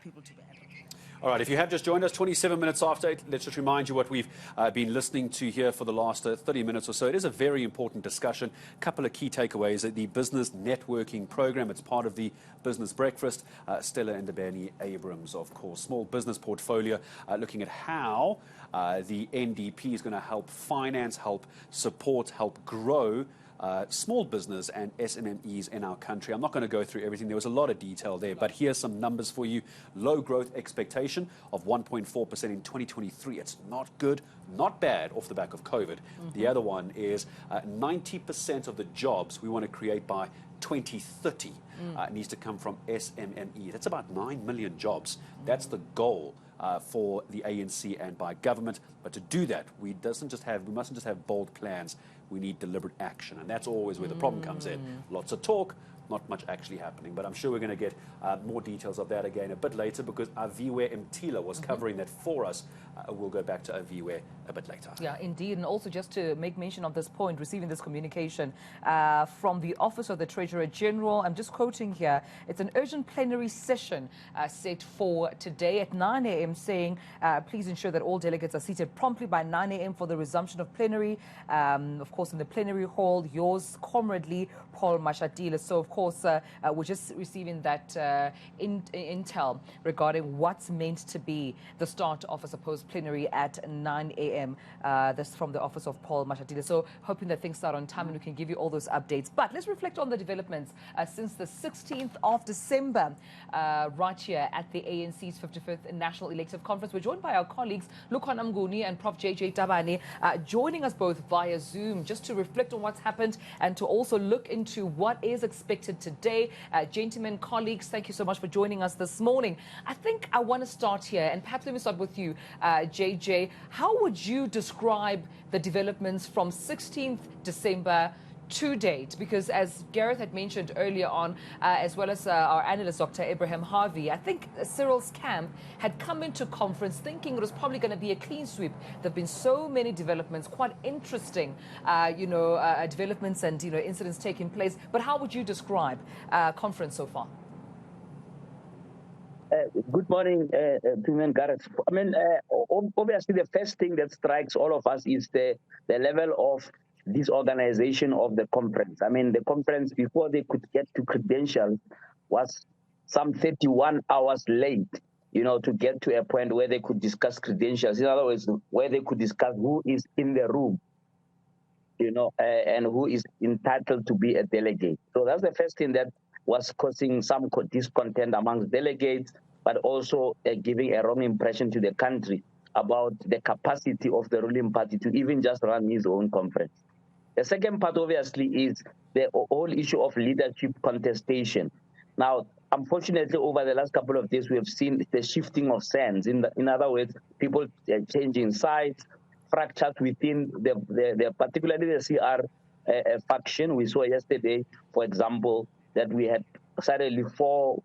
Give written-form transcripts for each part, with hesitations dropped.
people to be added. All right, if you have just joined us, 27 minutes after 8, let's just remind you what we've been listening to here for the last 30 minutes or so. It is a very important discussion. A couple of key takeaways. The business networking program, it's part of the business breakfast. Stella and Tabane Abrams, of course. Small business portfolio, looking at how the NDP is going to help finance, help support, help grow small business and SMMEs in our country. I'm not going to go through everything. There was a lot of detail there, but here's some numbers for you. Low growth expectation of 1.4% in 2023. It's not good, not bad off the back of COVID. The other one is 90% of the jobs we want to create by 2030 needs to come from SMME. That's about 9 million jobs. That's the goal for the ANC and by government. But to do that, we mustn't just have bold plans. We need deliberate action, and that's always where the problem comes in. Lots of talk, not much actually happening. But I'm sure we're going to get more details of that again a bit later, because Aviwe Mtila was covering that for us. We'll go back to Aviwe a bit later. Yeah, indeed. And also just to make mention of this point, receiving this communication from the Office of the Treasurer General. I'm just quoting here. It's an urgent plenary session set for today at 9 a.m. saying, please ensure that all delegates are seated promptly by 9 a.m. for the resumption of plenary. Of course, in the plenary hall, yours comradely, Paul Mashatile. So, of course, we're just receiving that intel regarding what's meant to be the start of a supposed plenary at 9 a.m. That's from the office of Paul Mashatile. So hoping that things start on time and we can give you all those updates. But let's reflect on the developments since the 16th of December, right here at the ANC's 55th National Elective Conference. We're joined by our colleagues, Lukhona Mnguni and Prof. JJ Tabane, joining us both via Zoom just to reflect on what's happened and to also look into what is expected today. Gentlemen, colleagues, thank you so much for joining us this morning. I think I want to start here, and perhaps let me start with you, JJ. How would you describe the developments from 16th December to date? Because as Gareth had mentioned earlier on, as well as our analyst, Dr. Abraham Harvey, I think Cyril's camp had come into conference thinking it was probably going to be a clean sweep. There have been so many developments, quite interesting, developments and, incidents taking place. But how would you describe conference so far? Good morning, Pim Gareth. I mean, obviously, the first thing that strikes all of us is the level of disorganization of the conference. I mean, the conference, before they could get to credentials, was some 31 hours late, to get to a point where they could discuss credentials. In other words, where they could discuss who is in the room, and who is entitled to be a delegate. So that's the first thing that was causing some discontent amongst delegates, but also giving a wrong impression to the country about the capacity of the ruling party to even just run his own conference. The second part, obviously, is the whole issue of leadership contestation. Now, unfortunately, over the last couple of days, we have seen the shifting of sands. In other words, people changing sides, fractures within particularly the CR faction. We saw yesterday, for example, that we had suddenly 4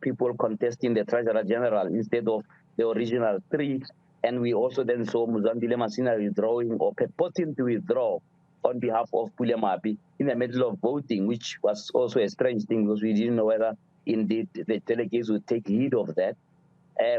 people contesting the Treasurer General instead of the original 3. And we also then saw Muzandile Masina withdrawing or purporting to withdraw on behalf of Pulemapi in the middle of voting, which was also a strange thing because we didn't know whether indeed the delegates would take heed of that.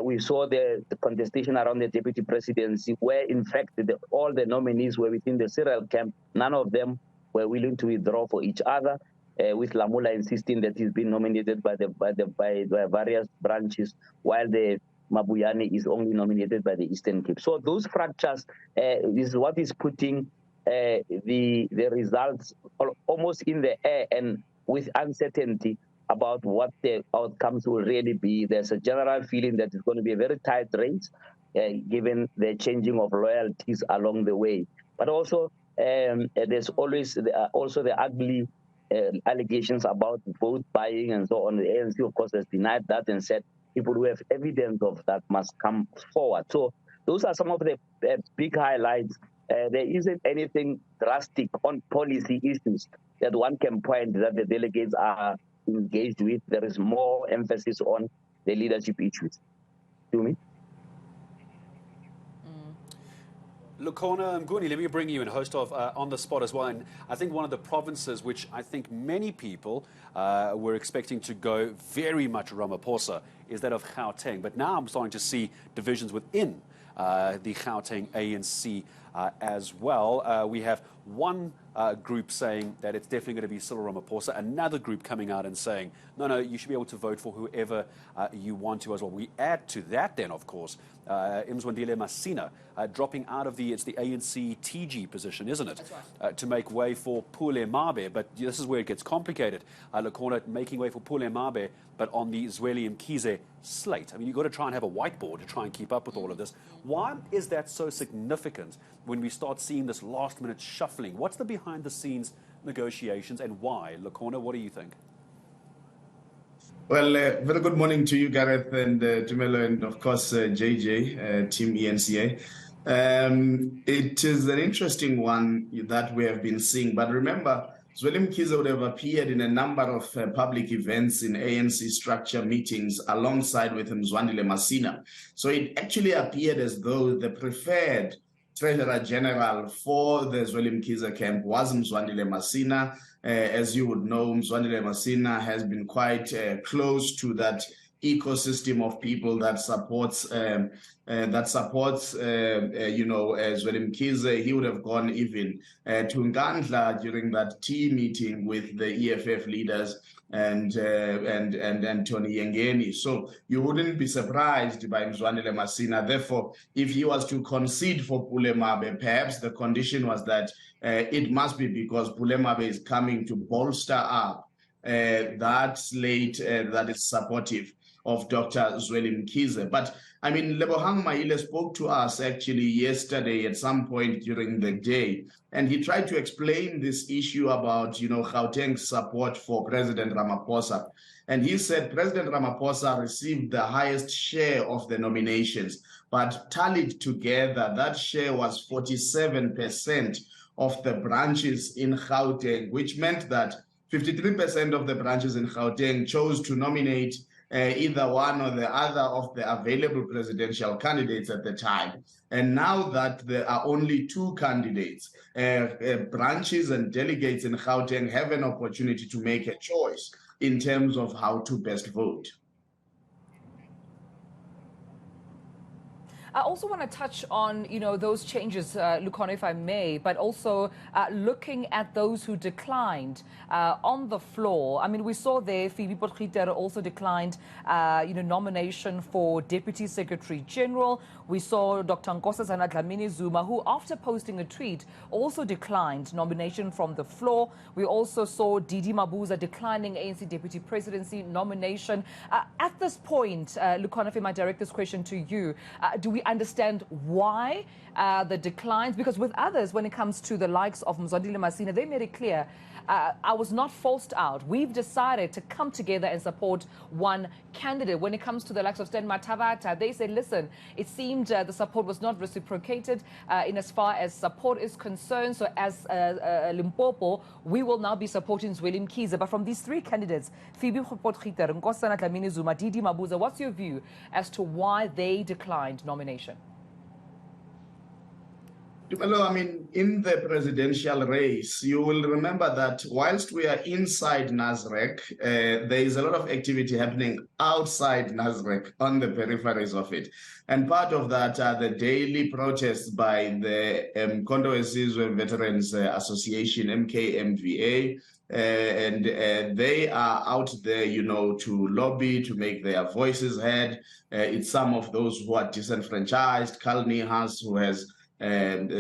We saw the contestation around the deputy presidency, where in fact all the nominees were within the Cyril camp. None of them were willing to withdraw for each other, with Lamula insisting that he's been nominated by various branches, while the Mabuyane is only nominated by the Eastern Cape. So those fractures is what is putting the results almost in the air and with uncertainty about what the outcomes will really be. There's a general feeling that it's going to be a very tight race, given the changing of loyalties along the way. But also, there's always also the ugly allegations about vote buying and so on. The ANC, of course, has denied that and said people who have evidence of that must come forward. So those are some of the big highlights. There isn't anything drastic on policy issues that one can point that the delegates are engaged with. There is more emphasis on the leadership issues. To me. Lukhona Mnguni, let me bring you in, host of On the Spot as well. And I think one of the provinces which I think many people were expecting to go very much Ramaphosa is that of Gauteng. But now I'm starting to see divisions within the Gauteng ANC as well. We have one group saying that it's definitely going to be Cyril Ramaphosa, another group coming out and saying, no, you should be able to vote for whoever you want to as well. We add to that then, of course, Mzwandile Masina dropping out of it's the ANC TG position, isn't it? That's right. To make way for Pule Mabe. But this is where it gets complicated. Lukhona making way for Pule Mabe, but on the Zweli Mkhize slate. I mean, you've got to try and have a whiteboard to try and keep up with all of this. Why is that so significant when we start seeing this last-minute shuffling? What's the behind-the-scenes negotiations, and why? Lukhona, what do you think? Well, very good morning to you, Gareth, and Tumelo, and of course, JJ, Team eNCA. It is an interesting one that we have been seeing, but remember, Zweli Mkhize would have appeared in a number of public events in ANC structure meetings alongside with Mzwandile Masina. So it actually appeared as though the preferred Treasurer General for the Zweli Mkhize camp was Mzwandile Masina. As you would know, Mzwandile Masina has been quite close to that ecosystem of people that supports Zweli Mkhize. He would have gone even to Nkandla during that tea meeting with the EFF leaders and Tony Yengeni. So you wouldn't be surprised by Mzwandile Masina. Therefore, if he was to concede for Pule Mabe, perhaps the condition was that it must be because Pule Mabe is coming to bolster up that slate that is supportive of Dr. Zweli Mkhize. But I mean, Lebohang Maile spoke to us actually yesterday at some point during the day, and he tried to explain this issue about, Gauteng's support for President Ramaphosa. And he said President Ramaphosa received the highest share of the nominations, but tallied together, that share was 47% of the branches in Gauteng, which meant that 53% of the branches in Gauteng chose to nominate either one or the other of the available presidential candidates at the time. And now that there are only two candidates, branches and delegates in Gauteng have an opportunity to make a choice in terms of how to best vote. I also want to touch on, those changes, Lukhona, if I may, but also looking at those who declined on the floor. I mean, we saw there Phoebe Potgieter also declined, nomination for Deputy Secretary General. We saw Dr. Nkosazana Dlamini-Zuma, who after posting a tweet also declined nomination from the floor. We also saw Didi Mabuza declining ANC Deputy Presidency nomination. At this point, Lukhona, if I might direct this question to you, do we understand why the declines? Because with others, when it comes to the likes of Mzwandile Masina, they made it clear, I was not forced out. We've decided to come together and support one candidate. When it comes to the likes of Stan Matavata, they said, listen, it seemed the support was not reciprocated in as far as support is concerned. So as Limpopo, we will now be supporting Zweli Mkhize. But from these three candidates, Phoebe Potgieter, Nkosazana Dlamini-Zuma, Didi Mabuza, what's your view as to why they declined nomination? I mean, in the presidential race, you will remember that whilst we are inside Nasrec, there is a lot of activity happening outside Nasrec on the peripheries of it. And part of that are the daily protests by the Mkhonto weSizwe Veterans Association, MKMVA, and they are out there, to lobby, to make their voices heard. It's some of those who are disenfranchised. Karl Niehaus, who has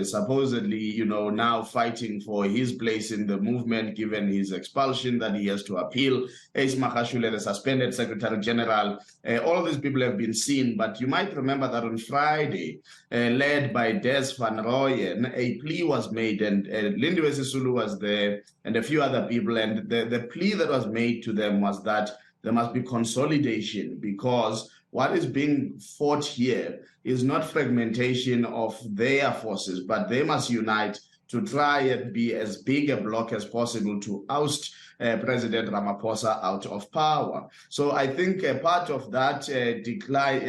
supposedly, now fighting for his place in the movement, given his expulsion that he has to appeal. Ace Magashule, the suspended Secretary General, all these people have been seen. But you might remember that on Friday, led by Des van Rooyen, a plea was made, and Lindiwe Sisulu was there, and a few other people. And the plea that was made to them was that there must be consolidation, because what is being fought here is not fragmentation of their forces, but they must unite to try and be as big a bloc as possible to oust President Ramaphosa out of power. So I think part of that decline,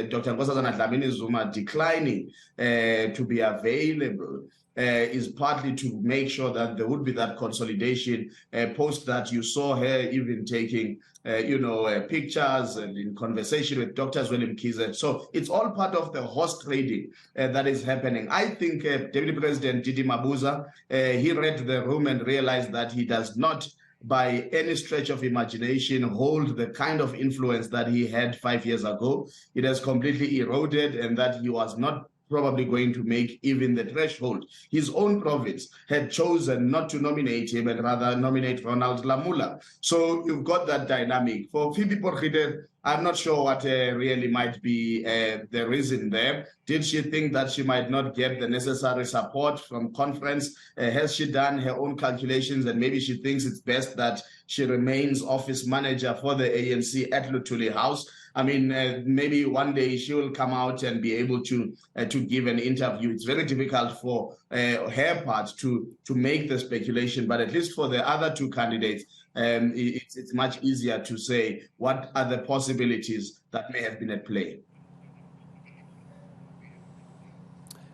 Dr. Nkosazana Dlamini-Zuma declining to be available is partly to make sure that there would be that consolidation. Post that, you saw her even taking pictures and in conversation with Dr. Zweli Mkhize. So it's all part of the horse trading that is happening. I think Deputy President Didi Mabuza, he read the room and realized that he does not, by any stretch of imagination, hold the kind of influence that he had 5 years ago. It has completely eroded, and that he was not probably going to make even the threshold. His own province had chosen not to nominate him and rather nominate Ronald Lamula. So you've got that dynamic. For Phoebe Porkhite, I'm not sure what really might be the reason there. Did she think that she might not get the necessary support from conference? Has she done her own calculations and maybe she thinks it's best that she remains office manager for the ANC at Luthuli House? I mean, maybe one day she will come out and be able to give an interview. It's very difficult for her part to make the speculation, but at least for the other two candidates, it's much easier to say what are the possibilities that may have been at play.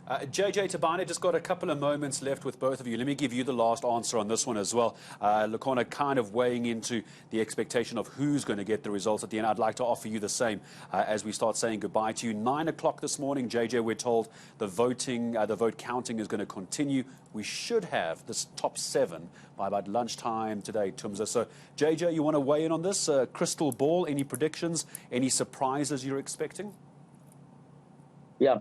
JJ Tabane, just got a couple of moments left with both of you. Let me give you the last answer on this one as well. Lukhona kind of weighing into the expectation of who's going to get the results at the end. I'd like to offer you the same as we start saying goodbye to you. 9 o'clock this morning, JJ, we're told the vote counting is going to continue. We should have this top 7 by about lunchtime today, Tumza. So, JJ, you want to weigh in on this? Crystal ball, any predictions, any surprises you're expecting? Yeah.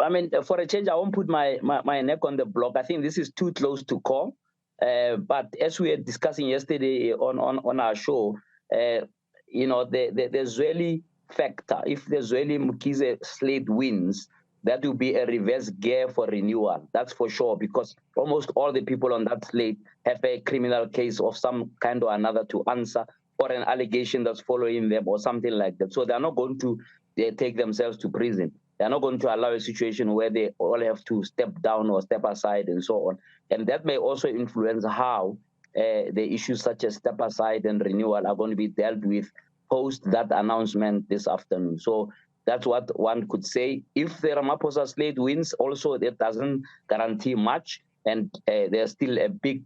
I mean, for a change, I won't put my neck on the block. I think this is too close to call. But as we were discussing yesterday on our show, the Zweli factor, if the Zweli Mkhize slate wins, that will be a reverse gear for renewal. That's for sure, because almost all the people on that slate have a criminal case of some kind or another to answer, or an allegation that's following them or something like that. So they're not going to take themselves to prison. They're not going to allow a situation where they all have to step down or step aside and so on. And that may also influence how the issues such as step aside and renewal are going to be dealt with post that announcement this afternoon. So that's what one could say. If the Ramaphosa slate wins, also that doesn't guarantee much. And there's still a big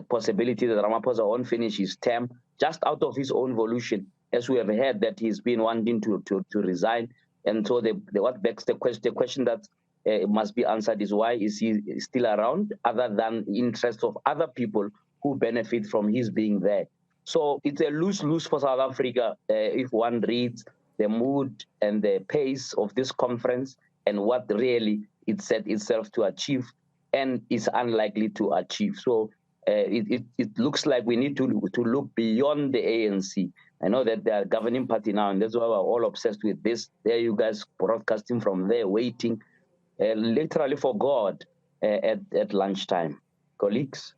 possibility that Ramaphosa won't finish his term just out of his own volition, as we have heard that he's been wanting to resign. And so what begs the question that must be answered is, why is he still around, other than the interests of other people who benefit from his being there? So it's a lose-lose for South Africa if one reads the mood and the pace of this conference and what really it set itself to achieve and is unlikely to achieve. So it looks like we need to look beyond the ANC. I know that they are governing party now, and that's why we're all obsessed with this. There you guys broadcasting from there, waiting literally for God at lunchtime. Colleagues?